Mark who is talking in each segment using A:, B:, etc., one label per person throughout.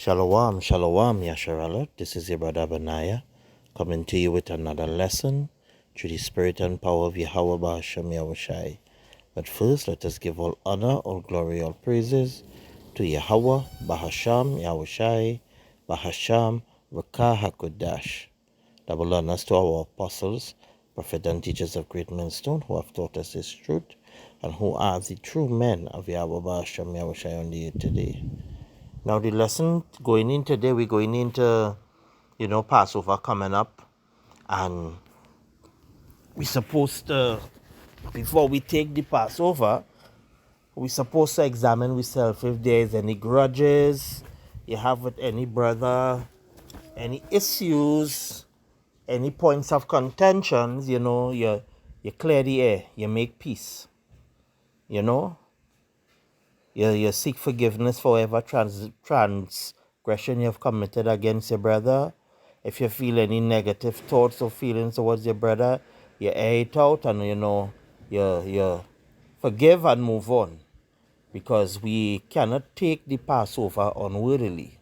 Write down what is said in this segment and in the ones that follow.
A: Shalom, shalom, Yasharala. This is your brother Benaiah, coming to you with another lesson through the spirit and power of Yahweh Bahasham Yahushai. But first, let us give all honor, all glory, all praises to Yahweh Bahasham Yahushai, Bahasham Rakah HaKodash. Double honors to our apostles, prophets, and teachers of Great Millstone who have taught us this truth and who are the true men of Yahweh Bahasham Yahushai on the earth today. Now the lesson going in today, we're going into, Passover coming up. And we're supposed to, before we take the Passover, we're supposed to examine ourselves if there's any grudges you have with any brother, any issues, any points of contentions, you clear the air, you make peace, you know. You seek forgiveness for whatever transgression you have committed against your brother. If you feel any negative thoughts or feelings towards your brother, you air it out and you forgive and move on. Because we cannot take the Passover unworthily.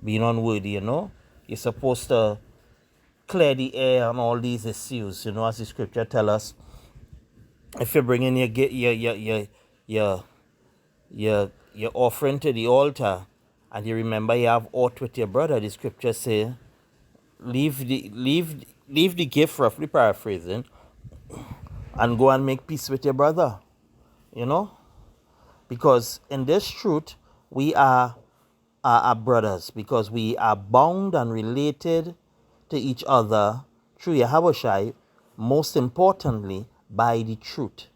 A: Being unworthy, you're supposed to clear the air on all these issues, as the scripture tells us. If you're bringing your offering to the altar, and you remember you have aught with your brother, the scripture say, leave the gift, roughly paraphrasing, and go and make peace with your brother. Because in this truth, we are brothers, because we are bound and related to each other through Yahushua, most importantly, by the truth.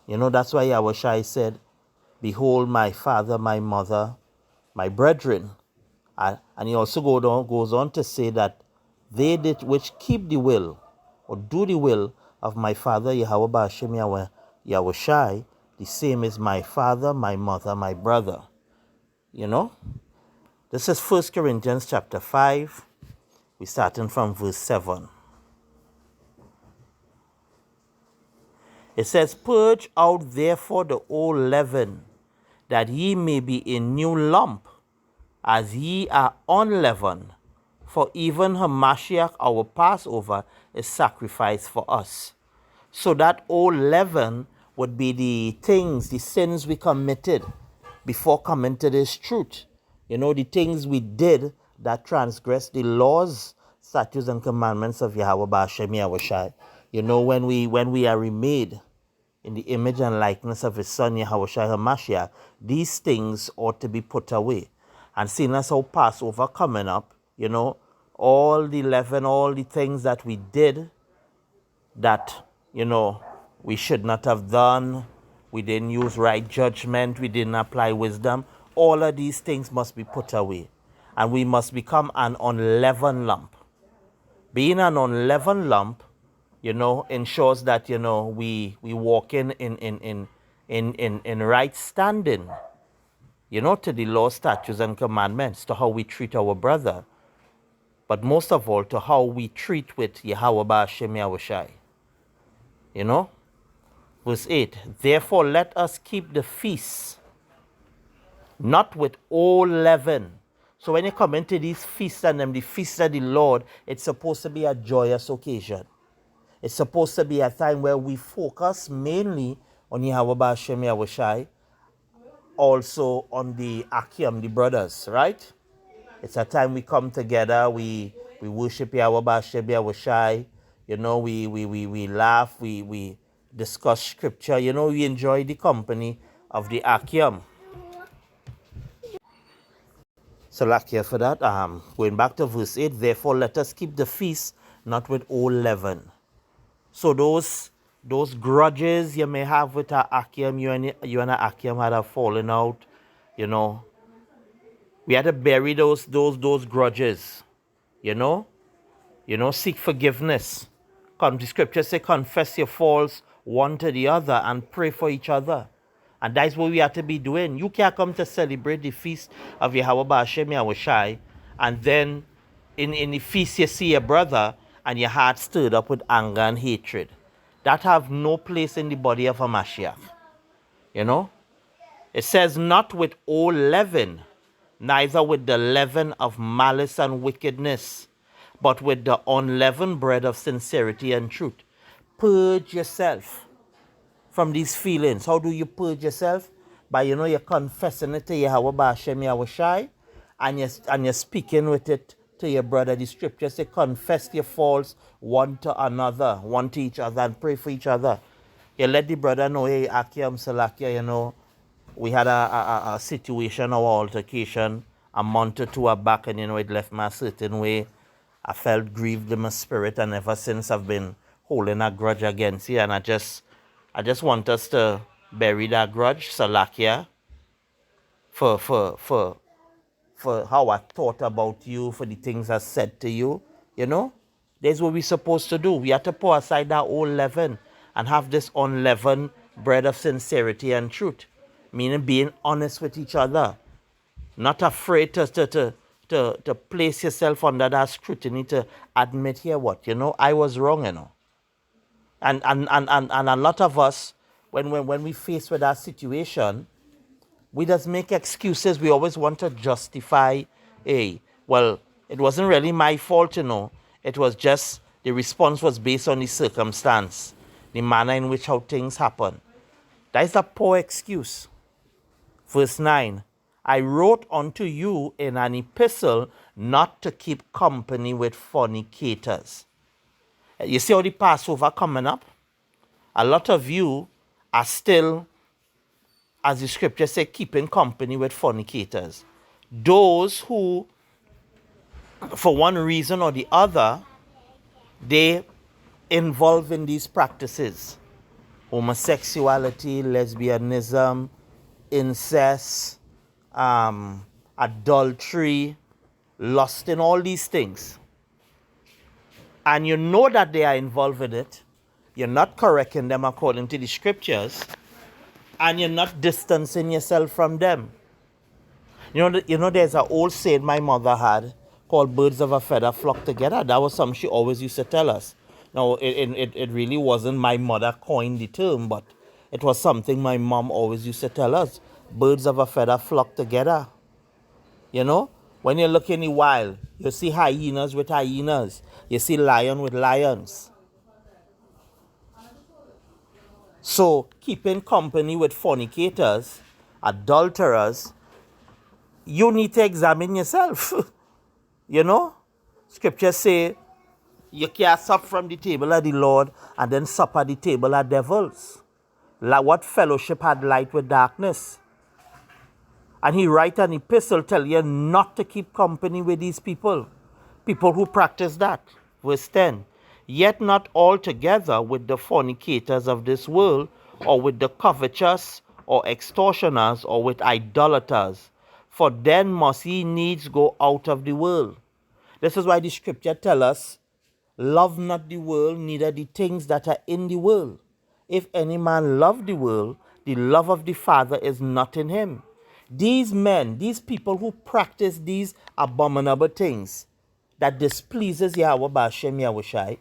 A: That's why Yahushua said, behold my father, my mother, my brethren. And he also goes on to say that they did which keep the will or do the will of my father Yahweh Ba'ashem Yahushai, the same as my father, my mother, my brother. This is 1 Corinthians chapter 5. We're starting from verse 7. It says, purge out therefore the old leaven, that ye may be a new lump, as ye are unleavened. For even Hamashiach, our Passover, is sacrificed for us. So that old leaven would be the things, the sins we committed before coming to this truth. The things we did that transgressed the laws, statutes, and commandments of Yahweh Ba'ashem Yahushai. When we are remade in the image and likeness of his son Yahushua HaMashiach, these things ought to be put away. And seeing as how Passover coming up, all the leaven, all the things that we did that, we should not have done, we didn't use right judgment, we didn't apply wisdom, all of these things must be put away. And we must become an unleavened lump. Being an unleavened lump, ensures that, we walk in right standing, to the law, statutes, and commandments, to how we treat our brother. But most of all, to how we treat with Yahweh Ba'ashem Yahushai. Verse 8, therefore let us keep the feast, not with old leaven. So when you come into these feasts and the feasts of the Lord, it's supposed to be a joyous occasion. It's supposed to be a time where we focus mainly on Yahweh Ba'ashem Yahushai, also on the ahchyam, the brothers, right? It's a time we come together, we worship Yahweh Ba'ashem Yahushai, we laugh, we discuss scripture, we enjoy the company of the ahchyam. So like here for that, going back to verse 8, therefore let us keep the feast, not with old leaven. So those grudges you may have with ahchyam, you and ahchyam had a falling out, we had to bury those grudges, seek forgiveness. The scripture say, confess your faults one to the other and pray for each other. And that's what we have to be doing. You can't come to celebrate the feast of Yahweh Ba'ashem Yahushai, and then in the feast you see your brother and your heart stirred up with anger and hatred. That have no place in the body of a Mashiach. It says not with old leaven. neither with the leaven of malice and wickedness, but with the unleavened bread of sincerity and truth. Purge yourself from these feelings. How do you purge yourself? By, you're confessing it to Yahweh Ba'ashem Yahweh Shai, and you're speaking with it to your brother. The scripture say, confess your faults one to another, one to each other, and pray for each other. You let the brother know, hey, ahchyam, salakia, we had a situation or altercation a month or two back, and it left me a certain way. I felt grieved in my spirit, and ever since I've been holding a grudge against you, and I just want us to bury that grudge, salakia, for how I thought about you, for the things I said to you, That's what we're supposed to do. We have to pour aside that old leaven and have this unleavened bread of sincerity and truth. Meaning being honest with each other. Not afraid to place yourself under that scrutiny, to admit here what, I was wrong. And a lot of us, when we face with that situation, we just make excuses. We always want to justify, hey, well, it wasn't really my fault, It was just the response was based on the circumstance, the manner in which how things happen. That is a poor excuse. Verse 9, I wrote unto you in an epistle not to keep company with fornicators. You see how the Passover coming up? A lot of you are still, as the scripture says, keeping company with fornicators. Those who, for one reason or the other, they involve in these practices. Homosexuality, lesbianism, incest, adultery, lust, and all these things. And you know that they are involved in it. You're not correcting them according to the scriptures. And you're not distancing yourself from them. There's an old saying my mother had called birds of a feather flock together. That was something she always used to tell us. Now, it really wasn't my mother coined the term, but it was something my mom always used to tell us. Birds of a feather flock together. When you look in the wild, you see hyenas with hyenas. You see lion with lions. So, keeping company with fornicators, adulterers, you need to examine yourself. Scriptures say you can't sup from the table of the Lord and then sup at the table of devils. Like what fellowship had light with darkness? And he write an epistle tell you not to keep company with these people who practice that. Verse 10, yet not altogether with the fornicators of this world, or with the covetous, or extortioners, or with idolaters, for then must ye needs go out of the world. This is why the scripture tell us, love not the world, neither the things that are in the world. If any man love the world, the love of the Father is not in him. These men, these people who practice these abominable things that displeases Yahweh Ba'ashem Yahweh Shai,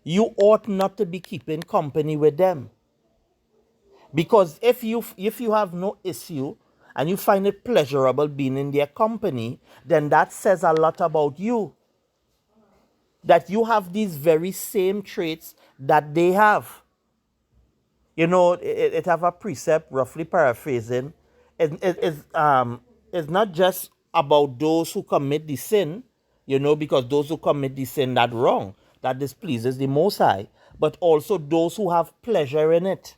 A: you ought not to be keeping company with them. Because if you have no issue and you find it pleasurable being in their company, then that says a lot about you. That you have these very same traits that they have. It have a precept, roughly paraphrasing. It's not just about those who commit the sin, because those who commit the sin, that wrong, that displeases the Most High, but also those who have pleasure in it.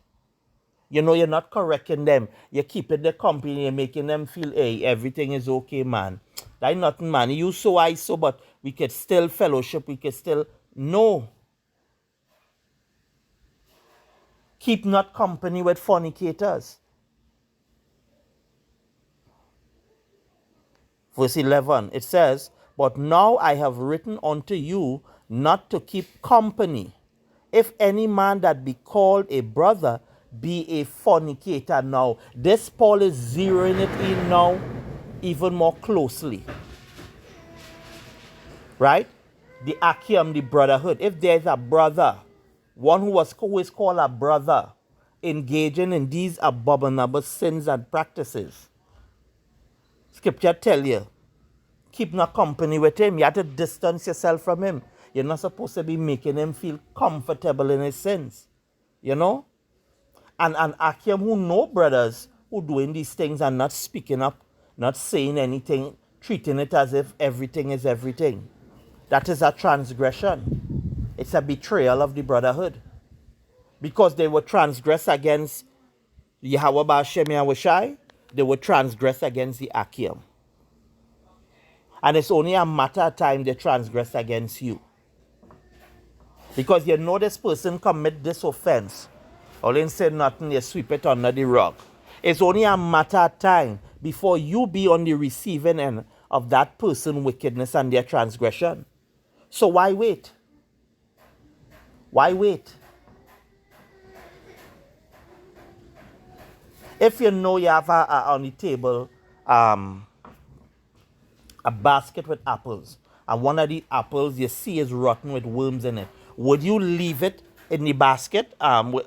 A: You're not correcting them. You're keeping the company and making them feel, hey, everything is okay, man. That ain't nothing, man. You so, I so, but we could still fellowship. We could still, no. Keep not company with fornicators. Verse 11, it says, but now I have written unto you not to keep company. If any man that be called a brother be a fornicator. Now, this Paul is zeroing it in now even more closely. Right? The ahchyam, the brotherhood. If there's a brother, one who is called a brother, engaging in these abominable sins and practices,
B: Scripture tell you, keep no company with him. You have to distance yourself from him. You're not supposed to be making him feel comfortable in his sins. You know? And ahchyam who know brothers who doing these things and not speaking up, not saying anything, treating it as if everything is everything. That is a transgression. It's a betrayal of the brotherhood. Because they would transgress against Yahweh Ba'ashem Yahushai, they would transgress against the ahchyam. And it's only a matter of time they transgress against you. Because you know this person commit this offense. All in say nothing, you sweep it under the rug. It's only a matter of time before you be on the receiving end of that person's wickedness and their transgression. So why wait? Why wait? If you know you have on the table a basket with apples, and one of the apples you see is rotten with worms in it, would you leave it in the basket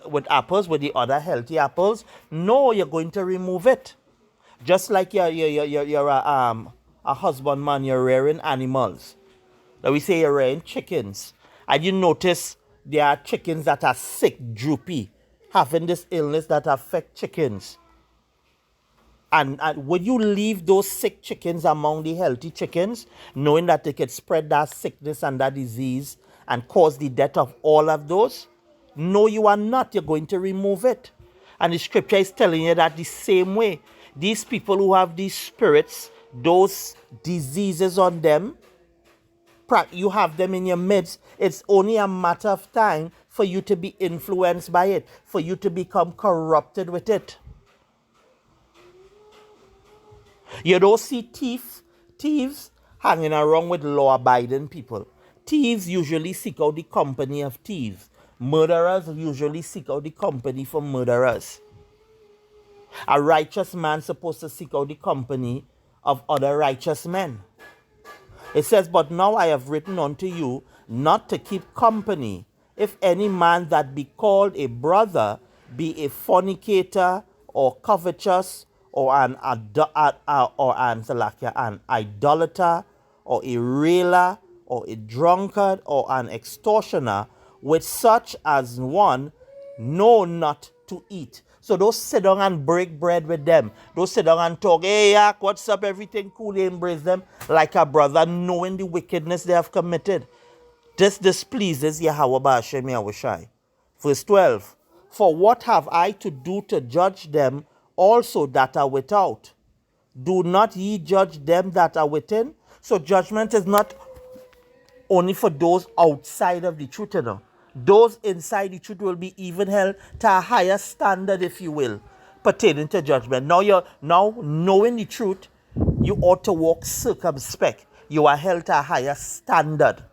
B: with apples, with the other healthy apples? No, you're going to remove it. Just like you're a husbandman, you're rearing animals. Now we say you're rearing chickens. And you notice there are chickens that are sick, droopy, having this illness that affect chickens. And would you leave those sick chickens among the healthy chickens, knowing that they could spread that sickness and that disease and cause the death of all of those? No, you are not. You're going to remove it. And the scripture is telling you that the same way. These people who have these spirits, those diseases on them, you have them in your midst. It's only a matter of time for you to be influenced by it, for you to become corrupted with it. You don't see thieves hanging around with law-abiding people. Thieves usually seek out the company of thieves. Murderers usually seek out the company for murderers. A righteous man is supposed to seek out the company of other righteous men. It says, but now I have written unto you not to keep company, if any man that be called a brother be a fornicator or covetous or an idolater or a railer or a drunkard or an extortioner, with such as one know not to eat. So don't sit down and break bread with them. Don't sit down and talk, hey, yak, what's up, everything cool, they embrace them like a brother, knowing the wickedness they have committed. This displeases Yahweh Ba'ashem Yahushai. Verse 12, for what have I to do to judge them also that are without? Do not ye judge them that are within? So judgment is not only for those outside of the truth, you know. Those inside the truth will be even held to a higher standard, if you will, pertaining to judgment. Now knowing the truth, you ought to walk circumspect. You are held to a higher standard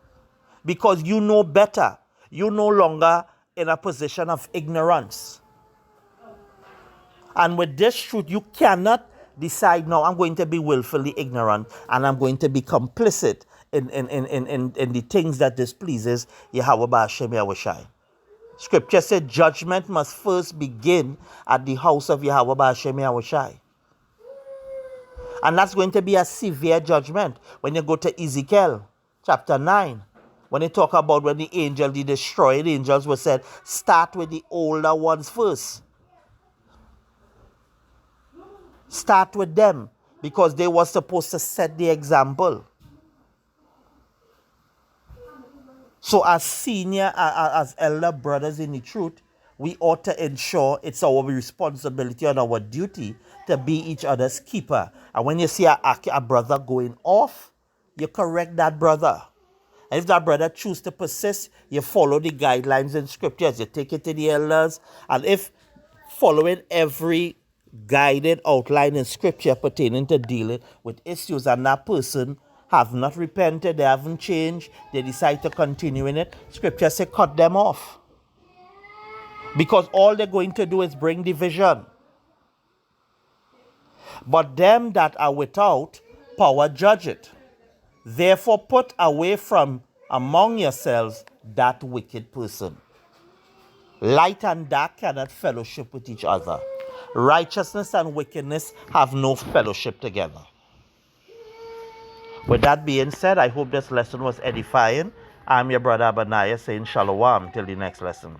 B: because you know better. You're no longer in a position of ignorance. And with this truth, you cannot decide, no, I'm going to be willfully ignorant and I'm going to be complicit in the things that displeases Yahweh Ba'ashem Yahushai. Scripture said judgment must first begin at the house of Yahweh Ba'ashem Yahushai. And that's going to be a severe judgment when you go to Ezekiel chapter 9. When they talk about when the destroyed angels were said, start with the older ones first. Start with them because they were supposed to set the example. So as senior, as elder brothers in the truth, we ought to ensure it's our responsibility and our duty to be each other's keeper. And when you see a brother going off, you correct that brother. And if that brother chooses to persist, you follow the guidelines in scriptures. You take it to the elders. And if following every guided outline in scripture pertaining to dealing with issues and that person have not repented, they haven't changed, they decide to continue in it, scripture says cut them off. Because all they're going to do is bring division. But them that are without, power judge it. Therefore put away from among yourselves that wicked person. Light and dark cannot fellowship with each other. Righteousness and wickedness have no fellowship together. with that being said, I hope this lesson was edifying. I'm your brother Abanaya saying shalom till the next lesson.